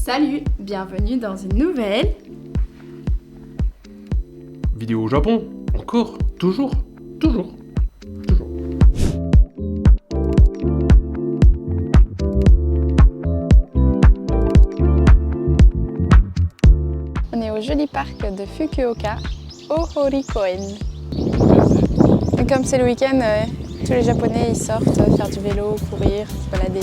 Salut, bienvenue dans une nouvelle vidéo au Japon. Encore, toujours. On est au joli parc de Fukuoka, Ohori-koen. Et comme c'est le week-end, tous les Japonais ils sortent faire du vélo, courir, se balader.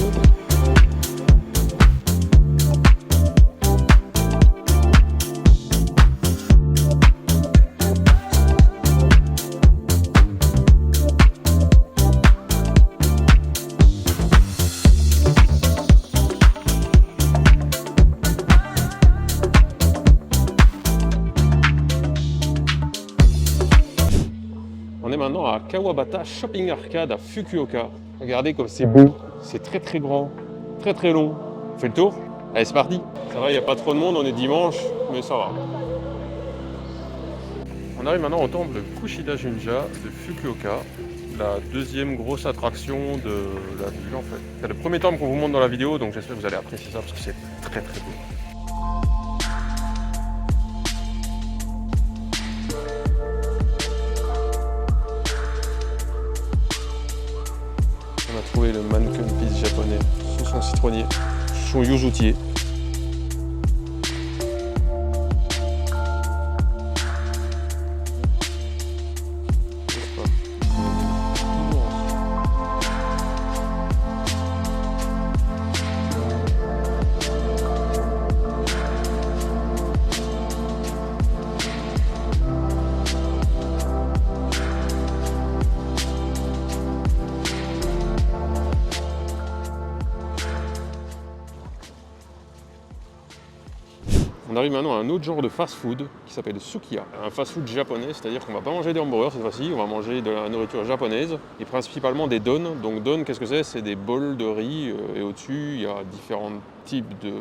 On est maintenant à Kawabata Shopping Arcade à Fukuoka. Regardez comme c'est beau, c'est très grand, très long. On fait le tour? Allez, c'est parti. Ça va, il n'y a pas trop de monde, on est dimanche, mais ça va. On arrive maintenant au temple Kushida Jinja de Fukuoka, la deuxième grosse attraction de la ville en fait. C'est le premier temple qu'on vous montre dans la vidéo, donc j'espère que vous allez apprécier ça parce que c'est très beau. On a trouvé le mannequin piece japonais sous son citronnier, sous son yuzu-tie. On arrive maintenant à un autre genre de fast-food qui s'appelle Sukiya. Un fast-food japonais, c'est-à-dire qu'on va pas manger des hamburgers cette fois-ci, on va manger de la nourriture japonaise et principalement des don. Donc don, qu'est-ce que c'est? C'est des bols de riz et au-dessus il y a différents types de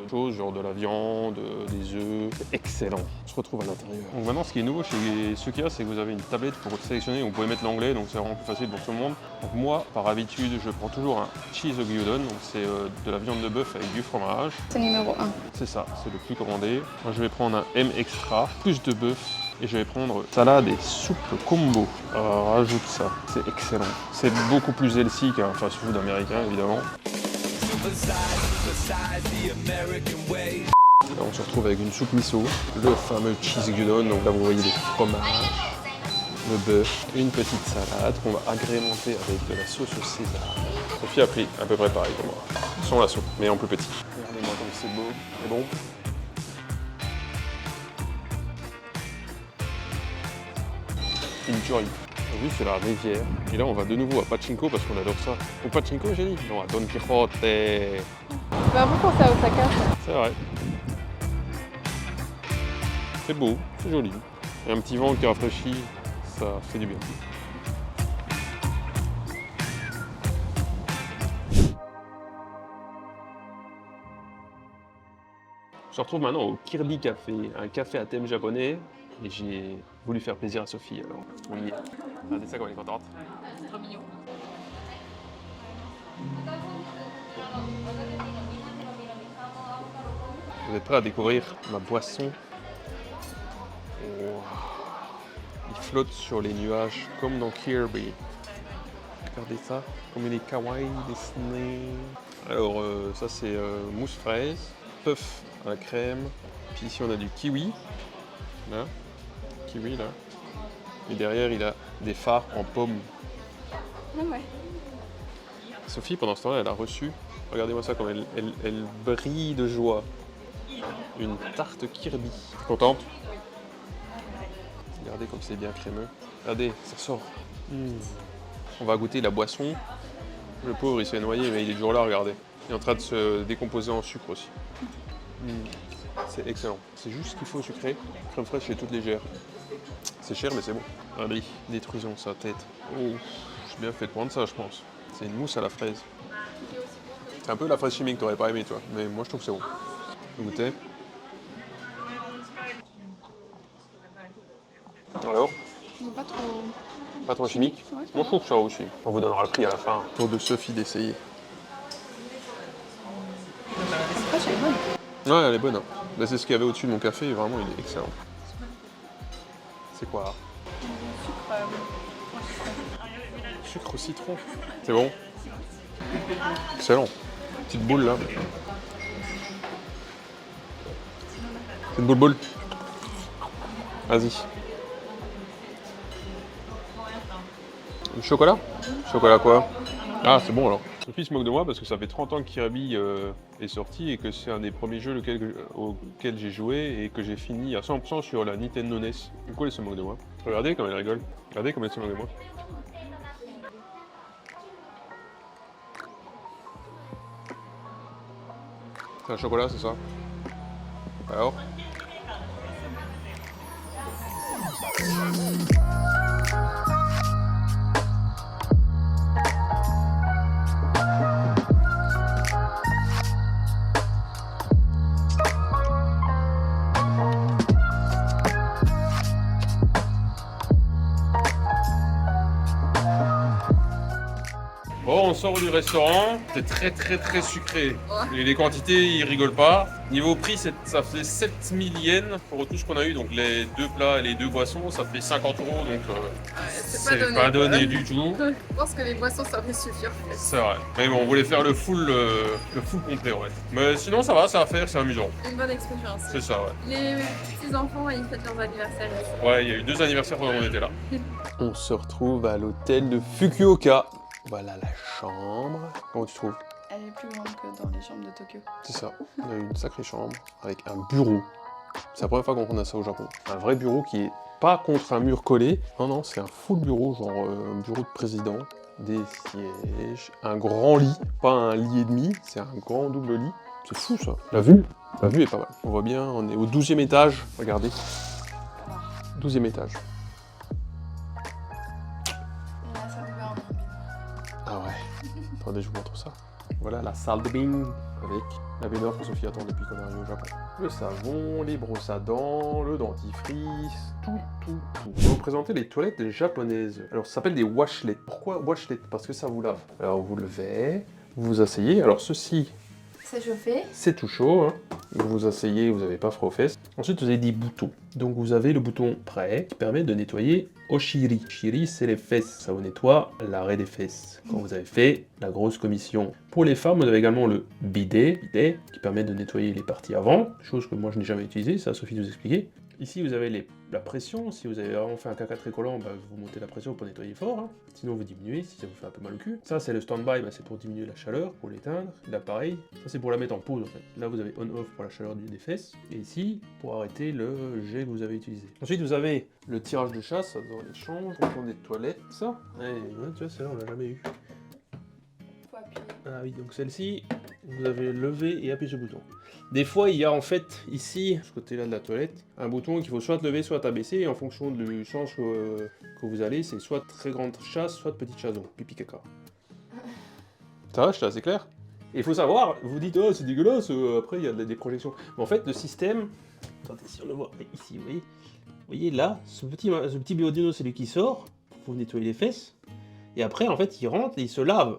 choses, genre de la viande, des œufs. C'est excellent. On se retrouve à l'intérieur. Donc maintenant, ce qui est nouveau chez Sukiya, c'est que vous avez une tablette pour sélectionner, vous pouvez mettre l'anglais, donc c'est vraiment plus facile pour tout le monde. Donc moi, par habitude, je prends toujours un cheese gyudon, donc c'est de la viande de bœuf avec du fromage. C'est numéro 1. C'est ça, c'est le plus commandé. Moi, je vais prendre un M extra, plus de bœuf. Et je vais prendre salade et soupe combo. Alors, rajoute ça, c'est excellent. C'est beaucoup plus healthy qu'un fast-food américain, évidemment. Là, on se retrouve avec une soupe miso, le fameux cheese gyudon. Donc là, vous voyez les fromages, le bœuf, une petite salade qu'on va agrémenter avec de la sauce au sésame. Sophie a pris à peu près pareil que moi, sans la soupe, mais en plus petit. Regardez-moi comme c'est beau, c'est bon. Une tuerie. Vu c'est la rivière. Et là on va de nouveau à Pachinko parce qu'on adore ça. Au Pachinko j'ai dit? Non, à Don Quijote. Bah vous pensez à Osaka? C'est vrai. C'est beau, c'est joli. Et un petit vent qui rafraîchit, ça fait du bien. Je me retrouve maintenant au Kirby Café, un café à thème japonais. Et j'ai voulu faire plaisir à Sophie, alors on y est. Regardez ça comme elle est contente. C'est trop mignon. Vous êtes prêts à découvrir ma boisson? Wow. Il flotte sur les nuages comme dans Kirby. Regardez ça, comme il est kawaii, dessiné. Alors ça c'est mousse fraise, puff à la crème. Puis ici on a du kiwi. Là. Kiwi là. Et derrière il a des phares en pomme. Ah ouais. Sophie pendant ce temps-là elle a reçu, regardez-moi ça comme elle brille de joie. Une tarte Kirby. Contente? Regardez comme c'est bien crémeux. Regardez, ça sort. On va goûter la boisson. Le pauvre il s'est noyé mais il est toujours là, regardez. Il est en train de se décomposer en sucre aussi. C'est excellent. C'est juste ce qu'il faut sucré. Crème fraîche et toute légère. C'est cher mais c'est bon. Allez, détruisons sa tête. Oh, j'ai bien fait de prendre ça je pense. C'est une mousse à la fraise. C'est un peu la fraise chimique, t'aurais pas aimé toi. Mais moi je trouve que c'est bon. Vous goûtez? Alors? Pas trop. Pas trop chimique? Ouais, Moi je trouve que ça va aussi. On vous donnera le prix à la fin. Tour de Sophie d'essayer. La fraîche elle est bonne. Ouais, elle est bonne. Hein. Là, c'est ce qu'il y avait au-dessus de mon café et vraiment, il est excellent. C'est quoi? Sucre au citron. C'est bon? Excellent. Petite boule là. C'est une boule. Vas-y. Du chocolat? Chocolat quoi? Ah, c'est bon alors. Sophie se moque de moi parce que ça fait 30 ans que Kirby est sorti et que c'est un des premiers jeux auxquels j'ai joué et que j'ai fini à 100% sur la Nintendo NES. Du coup, elle se moque de moi. Regardez comme elle rigole. Regardez comme elle se moque de moi. C'est un chocolat, c'est ça? Alors? Bon, on sort du restaurant, c'est très sucré. Et les quantités, ils rigolent pas. Niveau prix, ça fait 7000 yens pour tout ce qu'on a eu. Donc les 2 plats et les 2 boissons, ça fait 50 €. Donc c'est pas donné du tout. Je pense que les boissons, ça va suffire. C'est vrai. Mais bon, on voulait faire le full complet, ouais. Mais sinon, ça va faire, c'est amusant. Une bonne expérience. C'est ça, ouais. Les petits-enfants, ils fêtent leurs anniversaires ici. Ouais, il y a eu 2 anniversaires pendant qu'on était là. On se retrouve à l'hôtel de Fukuoka. Voilà la chambre. Comment tu trouves? Elle est plus grande que dans les chambres de Tokyo. C'est ça. On a une sacrée chambre avec un bureau. C'est la première fois qu'on a ça au Japon. Un vrai bureau qui est pas contre un mur collé. Non, c'est un full bureau, genre un bureau de président. Des sièges, un grand lit, pas un lit et demi, c'est un grand double lit. C'est fou ça. La vue est pas mal. On voit bien, on est au 12e étage. Regardez. 12e étage. Ah ouais. Attendez, je vous montre ça. Voilà la salle de bain avec la baignoire que Sophie attend depuis qu'on est arrivé au Japon. Le savon, les brosses à dents, le dentifrice, tout. Je vais vous présenter les toilettes japonaises. Alors ça s'appelle des washlets. Pourquoi washlet? Parce que ça vous lave. Alors vous levez, vous vous asseyez. Alors ceci, C'est chauffé. c'est tout chaud. Hein. Vous vous asseyez, vous n'avez pas froid aux fesses. Ensuite vous avez des boutons. Donc vous avez le bouton prêt qui permet de nettoyer Oshiri. Oshiri, c'est les fesses. Ça vous nettoie l'arrêt des fesses. Quand vous avez fait la grosse commission. Pour les femmes, vous avez également le bidet qui permet de nettoyer les parties avant. Chose que moi je n'ai jamais utilisée, ça Sophie nous expliquait. Ici vous avez la pression. Si vous avez vraiment fait un caca très collant, bah, vous montez la pression pour nettoyer fort. Hein. Sinon vous diminuez si ça vous fait un peu mal au cul. Ça c'est le stand-by, bah, c'est pour diminuer la chaleur, pour l'éteindre. Là pareil, ça c'est pour la mettre en pause en fait. Là vous avez on-off pour la chaleur des fesses. Et ici, pour arrêter le jet que vous avez utilisé. Ensuite vous avez le tirage de chasse dans les chambres, au fond des toilettes. Ça, ouais, tu vois, celle-là on l'a jamais eu. Faut appuyer. Ah oui, donc celle-ci, vous avez levé et appuyé sur le bouton. Des fois, il y a en fait ici, ce côté-là de la toilette, un bouton qu'il faut soit lever, soit abaisser, et en fonction du sens que vous allez, c'est soit très grande chasse, soit petite chasse, donc pipi caca. Ça va, je suis assez clair? Et il faut savoir, vous dites, oh c'est dégueulasse, après il y a des projections. Mais en fait, le système, attendez si on le voit ici, vous voyez là, ce petit biodino, c'est lui qui sort, pour nettoyer les fesses, et après, en fait, il rentre et il se lave.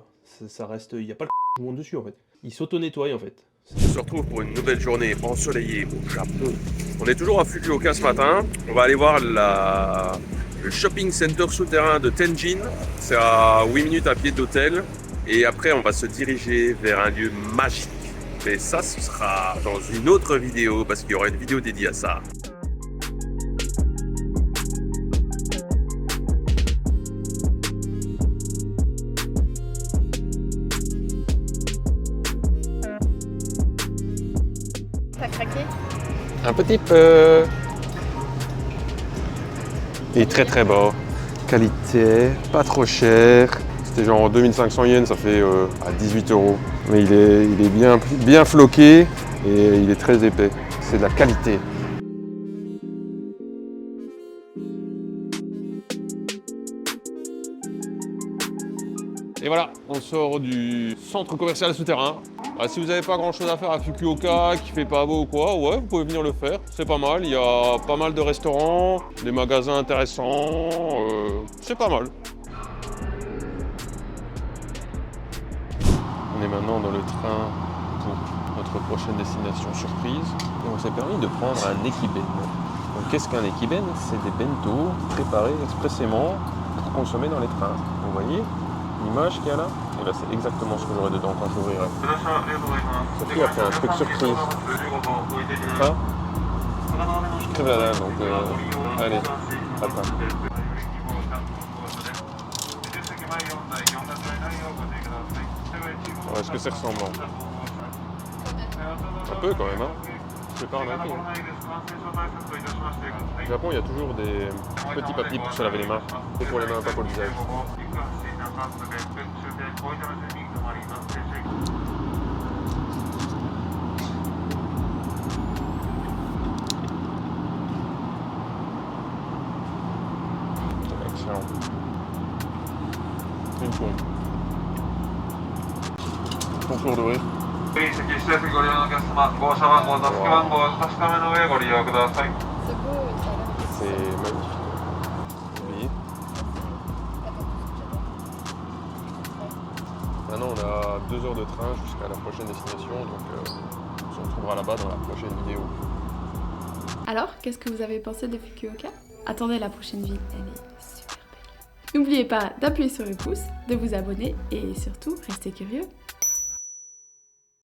Ça reste, il n'y a pas le monde dessus en fait. Il s'auto-nettoie en fait. On se retrouve pour une nouvelle journée ensoleillée au Japon. On est toujours à Fukuoka ce matin. On va aller voir le shopping center souterrain de Tenjin. C'est à 8 minutes à pied d'hôtel. Et après, on va se diriger vers un lieu magique. Mais ça, ce sera dans une autre vidéo parce qu'il y aura une vidéo dédiée à ça. T'as craqué? Un petit peu. Il est très beau. Qualité, pas trop cher. C'était genre 2500 yens, ça fait à 18 €. Mais il est bien floqué et il est très épais. C'est de la qualité. Et voilà, on sort du centre commercial souterrain. Si vous n'avez pas grand chose à faire à Fukuoka, qu'il fait pas beau ou quoi, ouais, vous pouvez venir le faire. C'est pas mal, il y a pas mal de restaurants, des magasins intéressants, c'est pas mal. On est maintenant dans le train pour notre notre prochaine destination surprise. Et on s'est permis de prendre un ekiben. Donc qu'est-ce qu'un ekiben? C'est des bento préparés expressément pour consommer dans les trains. Vous voyez l'image qu'il y a là? Et là c'est exactement ce que j'aurai dedans quand j'ouvrirai. Sophie a fait un truc surprise. Hein? Je crève la dalle, donc allez, attends. Alors, est-ce que c'est ressemblant? Un peu quand même, hein? C'est pas un tout. Au Japon, il y a toujours des petits papiers pour se laver les mains. Et pour les mains, pas pour le visage. Excellent. Une pompe. Concours de rire. C'est beau, ça a l'air C'est magnifique. Oui. Maintenant, on a 2 heures de train jusqu'à la prochaine destination, donc on se retrouvera là-bas dans la prochaine vidéo. Alors, qu'est-ce que vous avez pensé de Fukuoka? Attendez la prochaine ville, elle est super belle. N'oubliez pas d'appuyer sur le pouce, de vous abonner et surtout, restez curieux.